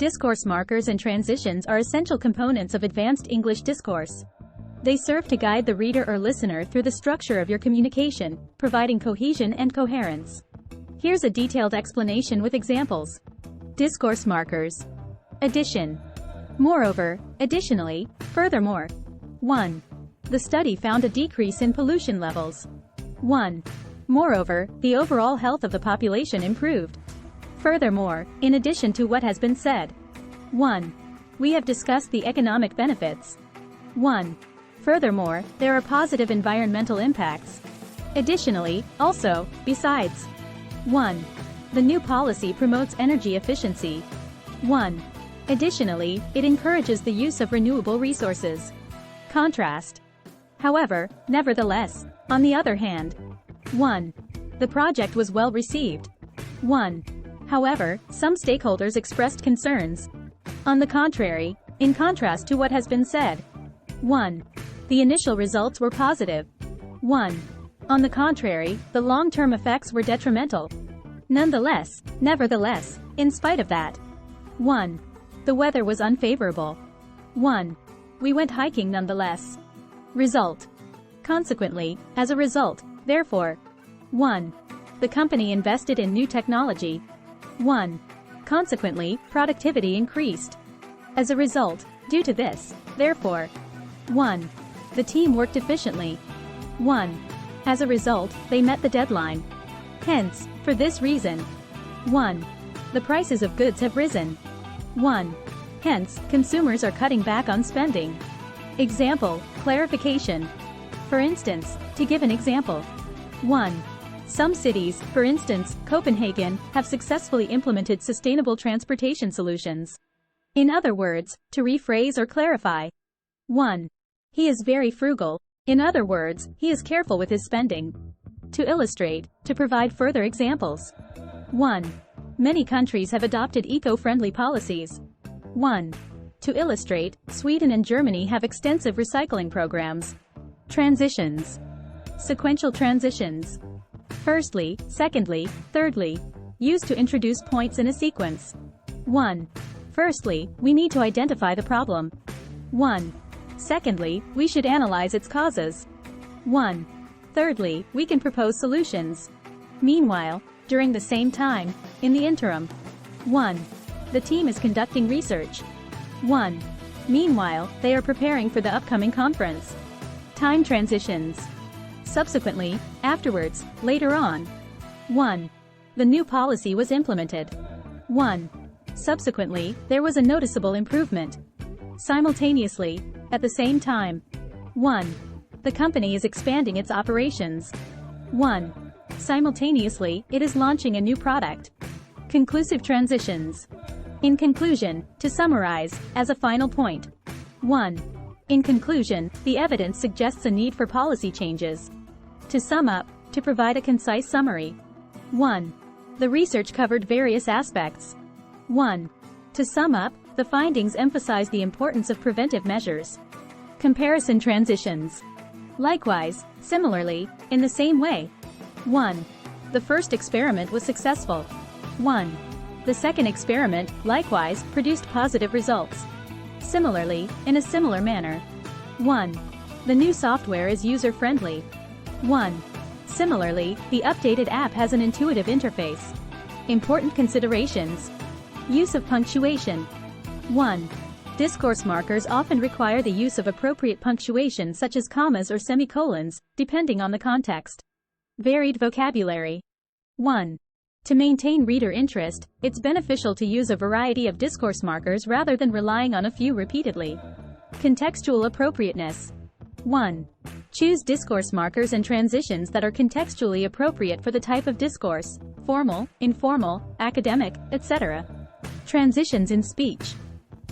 Discourse markers and transitions are essential components of advanced English discourse. They serve to guide the reader or listener through the structure of your communication, providing cohesion and coherence. Here's a detailed explanation with examples. Discourse markers. Addition. Moreover, additionally, furthermore. 1. The study found a decrease in pollution levels. 1. Moreover, the overall health of the population improved. Furthermore, in addition to what has been said. 1. We have discussed the economic benefits. 1. Furthermore, there are positive environmental impacts. Additionally, also, besides. 1. The new policy promotes energy efficiency. 1. Additionally, it encourages the use of renewable resources. Contrast. However, nevertheless, on the other hand. 1. The project was well received. 1. However, some stakeholders expressed concerns. On the contrary, in contrast to what has been said. 1. The initial results were positive. 1. On the contrary, the long-term effects were detrimental. Nonetheless, nevertheless, in spite of that. 1. The weather was unfavorable. 1. We went hiking nonetheless. Result. Consequently, as a result, therefore. 1. The company invested in new technology. 1. Consequently, productivity increased. As a result, due to this, therefore. 1. The team worked efficiently. 1. As a result, they met the deadline. Hence, for this reason. 1. The prices of goods have risen. 1. Hence, consumers are cutting back on spending. Example, clarification. For instance, to give an example. 1. Some cities, for instance, Copenhagen, have successfully implemented sustainable transportation solutions. In other words, to rephrase or clarify. 1. He is very frugal. In other words, he is careful with his spending. To illustrate, to provide further examples. 1. Many countries have adopted eco-friendly policies. 1. To illustrate, Sweden and Germany have extensive recycling programs. Transitions. Sequential transitions. Firstly, secondly, thirdly. Used to introduce points in a sequence. 1. Firstly, we need to identify the problem. 1. Secondly, we should analyze its causes. 1. Thirdly, we can propose solutions. Meanwhile, during the same time, in the interim. 1. The team is conducting research. 1. Meanwhile, they are preparing for the upcoming conference. Time transitions. Subsequently, afterwards, later on. 1. The new policy was implemented. 1. Subsequently, there was a noticeable improvement. Simultaneously, at the same time. 1. The company is expanding its operations. 1. Simultaneously, it is launching a new product. Conclusive transitions. In conclusion, to summarize, as a final point. 1. In conclusion, the evidence suggests a need for policy changes. To sum up, to provide a concise summary. 1. The research covered various aspects. 1. To sum up, the findings emphasize the importance of preventive measures. Comparison transitions. Likewise, similarly, in the same way. 1. The first experiment was successful. 1. The second experiment, likewise, produced positive results. Similarly, in a similar manner. 1. The new software is user-friendly. 1. Similarly, the updated app has an intuitive interface. Important considerations. Use of punctuation. 1. Discourse markers often require the use of appropriate punctuation such as commas or semicolons, depending on the context. Varied vocabulary. 1. To maintain reader interest, it's beneficial to use a variety of discourse markers rather than relying on a few repeatedly. Contextual appropriateness. 1. Choose discourse markers and transitions that are contextually appropriate for the type of discourse, formal, informal, academic, etc. Transitions in speech.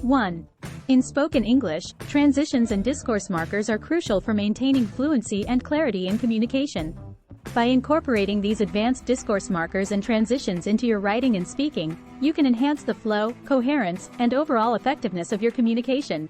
1. In spoken English, transitions and discourse markers are crucial for maintaining fluency and clarity in communication. By incorporating these advanced discourse markers and transitions into your writing and speaking, you can enhance the flow, coherence, and overall effectiveness of your communication.